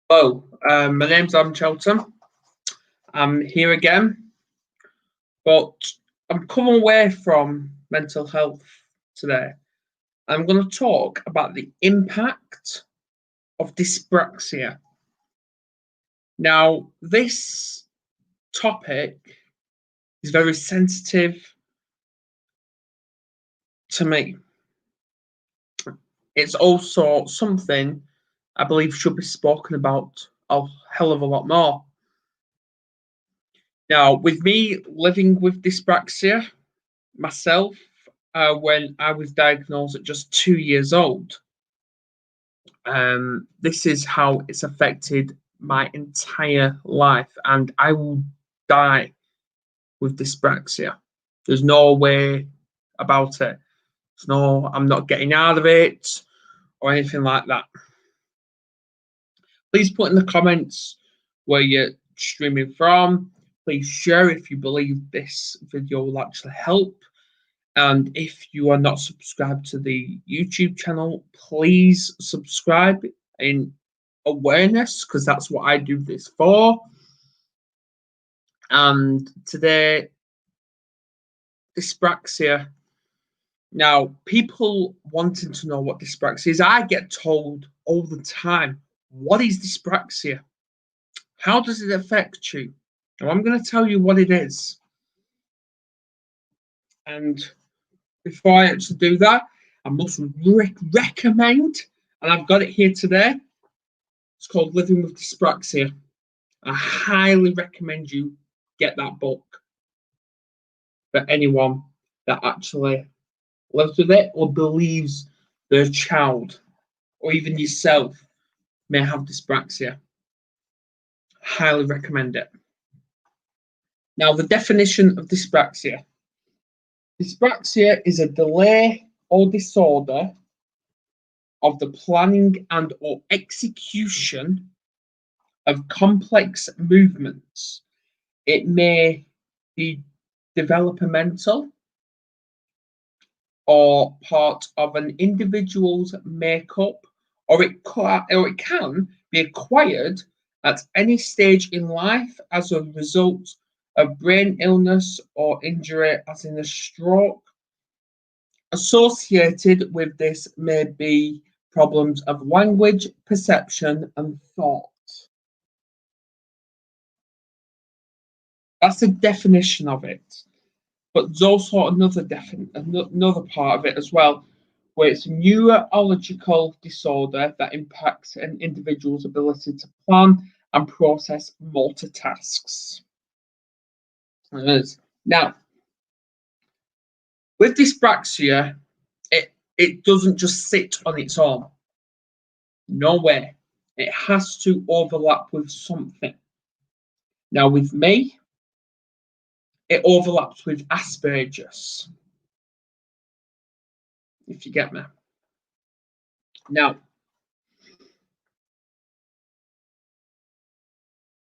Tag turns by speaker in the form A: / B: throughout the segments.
A: Hello, my name's Chelton. I'm here again, but I'm coming away from mental health today. I'm going to talk about the impact of dyspraxia. Now, this topic is very sensitive to me. It's also something I believe should be spoken about a hell of a lot more. Now, with me living with dyspraxia myself, when I was diagnosed at just 2 years old, this is how it's affected my entire life, and I will die with dyspraxia. There's no way about it. There's no, I'm not getting out of it or anything like that. Please put in the comments where you're streaming from. Please share if you believe this video will actually help. And if you are not subscribed to the YouTube channel, please subscribe in awareness, because that's what I do this for. And today, dyspraxia. Now, people wanting to know what dyspraxia is, I get told all the time, what is dyspraxia? How does it affect you? Now, I'm going to tell you what it is. And before I actually do that, I must recommend, and I've got it here today. It's called Living with Dyspraxia. I highly recommend you get that book for anyone that actually lives with it or believes their child or even yourself may have dyspraxia. Highly recommend it. Now, the definition of dyspraxia. Dyspraxia is a delay or disorder of the planning and or execution of complex movements. It may be developmental or part of an individual's makeup, or it can be acquired at any stage in life as a result of brain illness or injury, as in a stroke. Associated with this may be problems of language, perception, and thought. That's the definition of it. But there's also another part of it as well, where it's a neurological disorder that impacts an individual's ability to plan and process motor tasks. Now, with dyspraxia, it doesn't just sit on its own. No way. It has to overlap with something. Now, with me, it overlaps with Asperger's, if you get me. Now,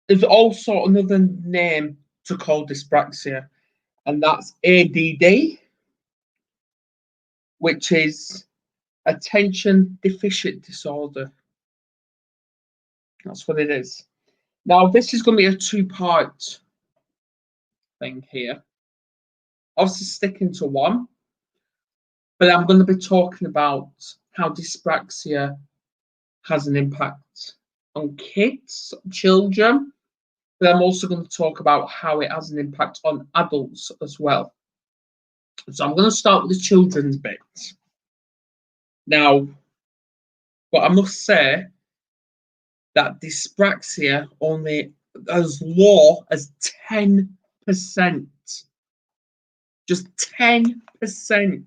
A: there's also another name to call dyspraxia, and that's ADD, which is attention deficit disorder. That's what it is. Now, this is going to be a two-part thing here. Obviously, sticking to one, but I'm going to be talking about how dyspraxia has an impact on kids, children, but I'm also going to talk about how it has an impact on adults as well. So I'm going to start with the children's bit. Now, but I must say that dyspraxia only as low as 10%, just 10%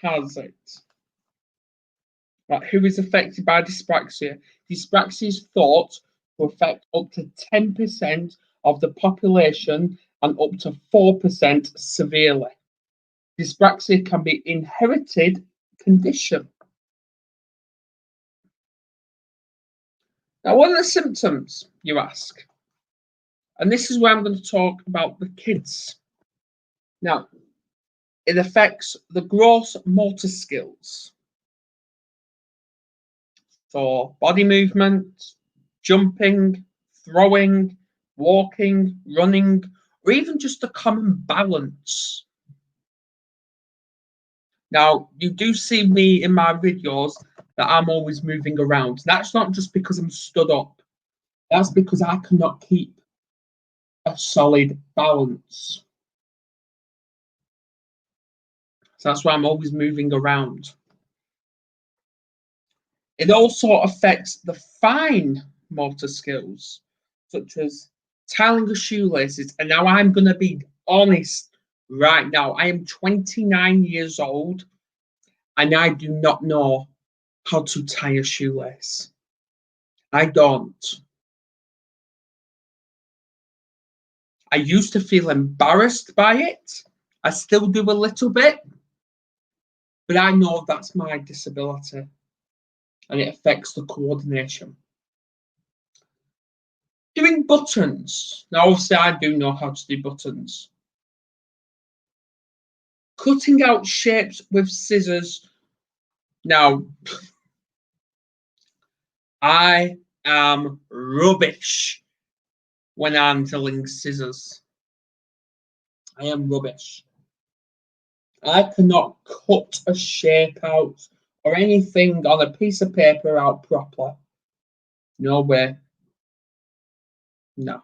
A: has it. Right, who is affected by dyspraxia? Dyspraxia is thought to affect up to 10% of the population and up to 4% severely. Dyspraxia can be an inherited condition. Now, what are the symptoms, you ask? And this is where I'm going to talk about the kids. Now, it affects the gross motor skills, So body movement, jumping, throwing, walking, running, or even just a common balance. Now, you do see me in my videos that I'm always moving around. That's not just because I'm stood up. That's because I cannot keep a solid balance. So that's why I'm always moving around. It also affects the fine motor skills, such as tying the shoelaces. And now I'm going to be honest right now. I am 29 years old and I do not know how to tie a shoelace. I don't. I used to feel embarrassed by it. I still do a little bit, but I know that's my disability and it affects the coordination. Doing buttons. Now, obviously, I do know how to do buttons. Cutting out shapes with scissors. Now, I am rubbish when I'm handling scissors. I am rubbish. I cannot cut a shape out or anything on a piece of paper out proper. No way. No,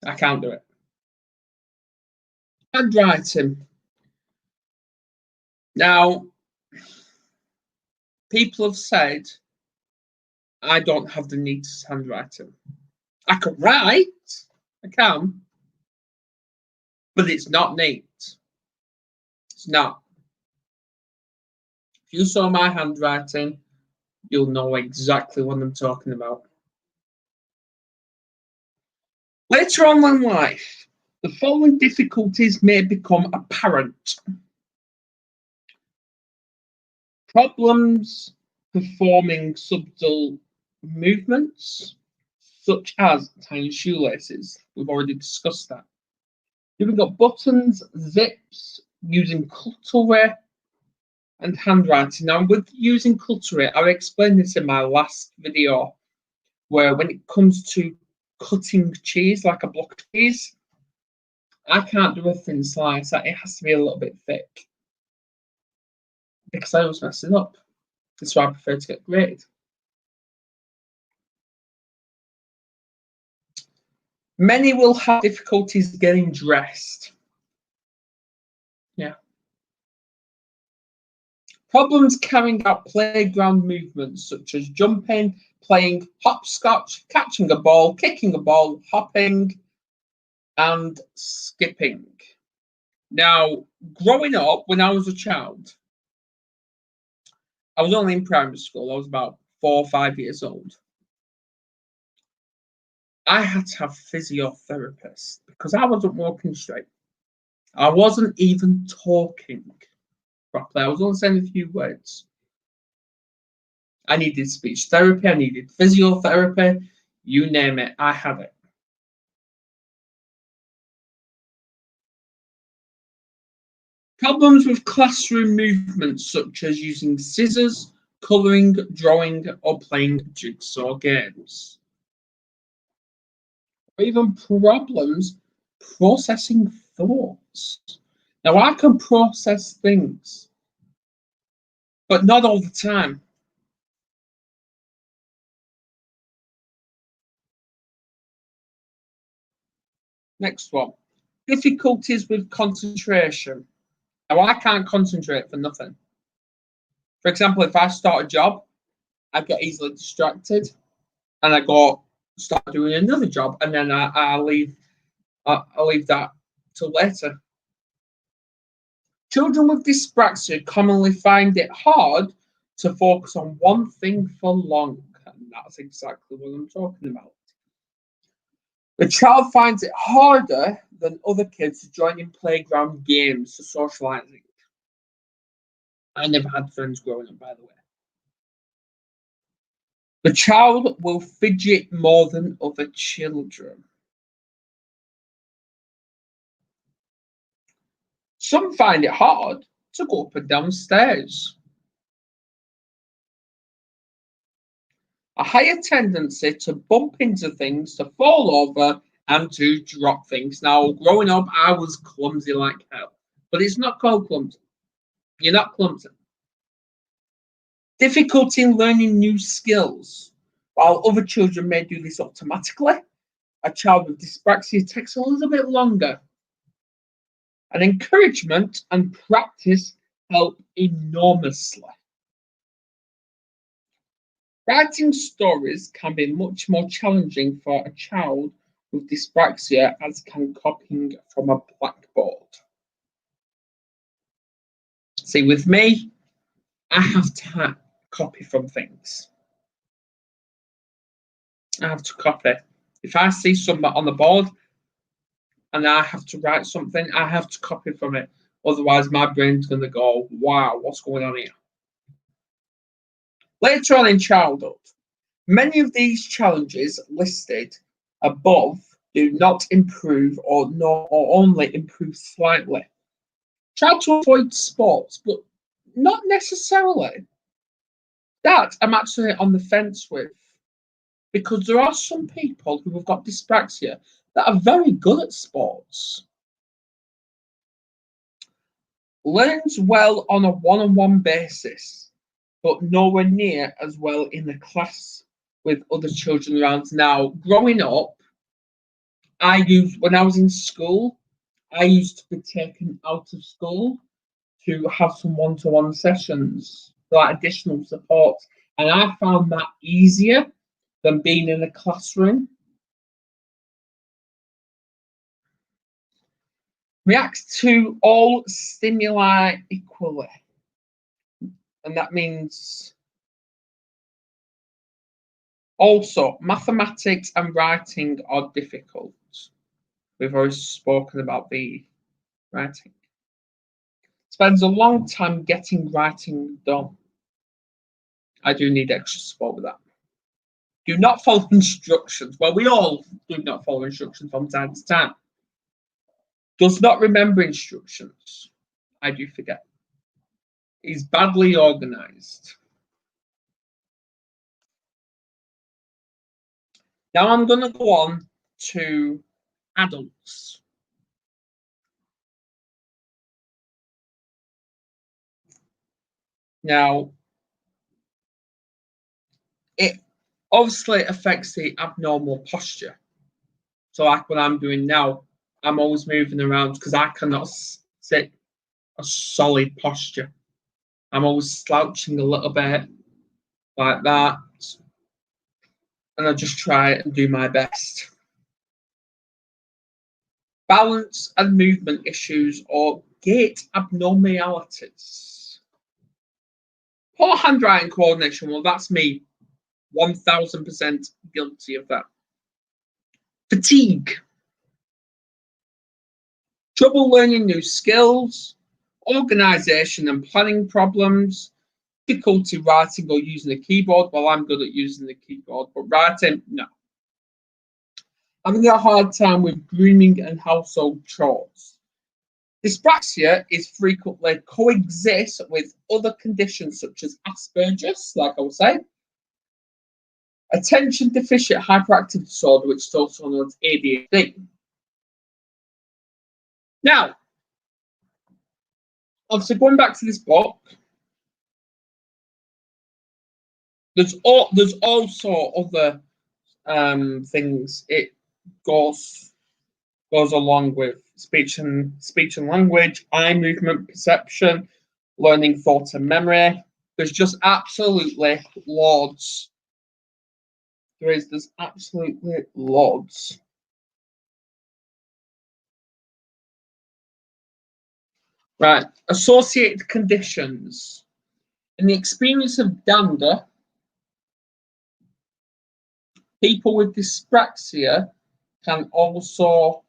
A: I can't do it. Handwriting. Now, people have said I don't have the neatest handwriting. I can write, I can, but it's not neat. It's not. If you saw my handwriting, you'll know exactly what I'm talking about. Later on in life, the following difficulties may become apparent. Problems performing subtle movements, such as tying shoelaces. We've already discussed that. You've got buttons, zips, using cutlery, and handwriting. Now, with using cutlery, I explained this in my last video, where when it comes to cutting cheese, like a block of cheese, I can't do a thin slice. It has to be a little bit thick because I always mess it up. That's why I prefer to get grated. Many will have difficulties getting dressed. Yeah. Problems carrying out playground movements such as jumping, playing hopscotch, catching a ball, kicking a ball, hopping, and skipping. Now, growing up, when I was a child, I was only in primary school. I was about 4 or 5 years old. I had to have physiotherapists because I wasn't walking straight. I wasn't even talking properly. I was only saying a few words. I needed speech therapy. I needed physiotherapy. You name it, I had it. Problems with classroom movements such as using scissors, colouring, drawing, or playing jigsaw games. Or even problems processing thoughts. Now, I can process things, but not all the time. Next one. Difficulties with concentration. Now, I can't concentrate for nothing. For example, if I start a job, I get easily distracted and I go start doing another job and then I leave that till later. Children with dyspraxia commonly find it hard to focus on one thing for long, and that's exactly what I'm talking about. The child finds it harder than other kids to join in playground games for socializing. I never had friends growing up, by the way. The child will fidget more than other children. Some find it hard to go up and down stairs. a higher tendency to bump into things, to fall over, and to drop things. Now, growing up, I was clumsy like hell, but it's not called clumsy. You're not clumsy. Difficulty in learning new skills. While other children may do this automatically, a child with dyspraxia takes a little bit longer. And encouragement and practice help enormously. Writing stories can be much more challenging for a child with dyspraxia as can copying from a blackboard. See, with me, I have to copy from things. I have to copy. If I see something on the board and I have to write something, I have to copy from it. Otherwise, my brain's going to go, wow, what's going on here? Later on in childhood, many of these challenges listed above do not improve or only improve slightly. Try to avoid sports, but not necessarily. That I'm actually on the fence with, because there are some people who have got dyspraxia that are very good at sports. Learns well on a one-on-one basis, but nowhere near as well in the class with other children around. Now, growing up, when I was in school, I used to be taken out of school to have some one-to-one sessions, like additional support. And I found that easier than being in a classroom. React to all stimuli equally. And that means also mathematics and writing are difficult. We've already spoken about the writing. Spends a long time getting writing done. I do need extra support with that. Do not follow instructions. Well, we all do not follow instructions from time to time. Does not remember instructions. I do forget. Is badly organized. Now I'm going to go on to adults. Now, it obviously affects the abnormal posture. So like what I'm doing now, I'm always moving around because I cannot sit a solid posture. I'm always slouching a little bit like that. And I just try and do my best. Balance and movement issues or gait abnormalities. Poor handwriting coordination, well, that's me. 1000% guilty of that. Fatigue. Trouble learning new skills. Organisation and planning problems. Difficulty writing or using a keyboard. Well, I'm good at using the keyboard, but writing, no. Having a hard time with grooming and household chores. Dyspraxia is frequently coexists with other conditions such as Asperger's, like I was saying, attention deficit hyperactive disorder, which is also known as ADHD. Now, obviously, going back to this book, there's also other things it goes along with speech and language, eye movement perception, learning thought and memory. There's just absolutely loads. There's absolutely loads. Right, associated conditions. In the experience of dander, people with dyspraxia can also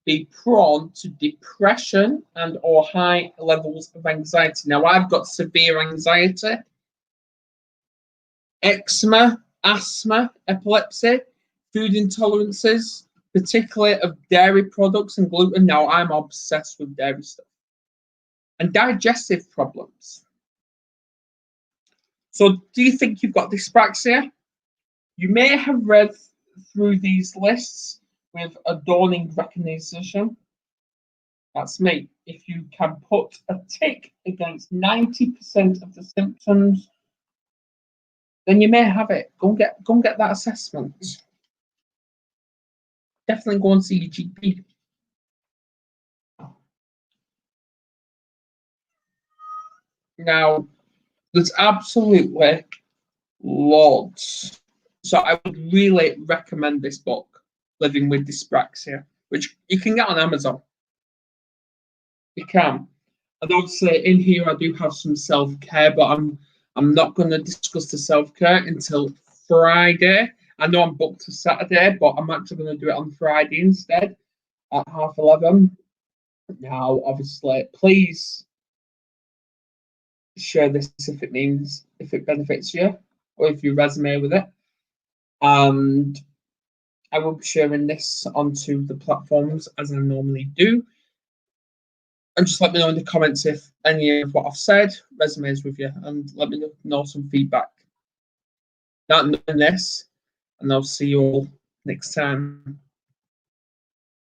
A: be prone to depression and or high levels of anxiety. Now, I've got severe anxiety, eczema, asthma, epilepsy, food intolerances, particularly of dairy products and gluten. Now, I'm obsessed with dairy stuff. And digestive problems. So, do you think you've got dyspraxia? You may have read through these lists with a dawning recognition. That's me. If you can put a tick against 90% of the symptoms, then you may have it. Go and get that assessment. Definitely go and see your GP. Now, there's absolutely loads. So I would really recommend this book, Living with Dyspraxia, which you can get on Amazon. You can. And obviously in here I do have some self-care, but I'm not going to discuss the self-care until Friday. I know I'm booked for Saturday, but I'm actually going to do it on Friday instead at 11:30. Now, obviously, please share this if it benefits you, or if you resonate with it. And I will be sharing this onto the platforms as I normally do. And just let me know in the comments if any of what I've said resonates with you, and let me know some feedback. That and this, and I'll see you all next time.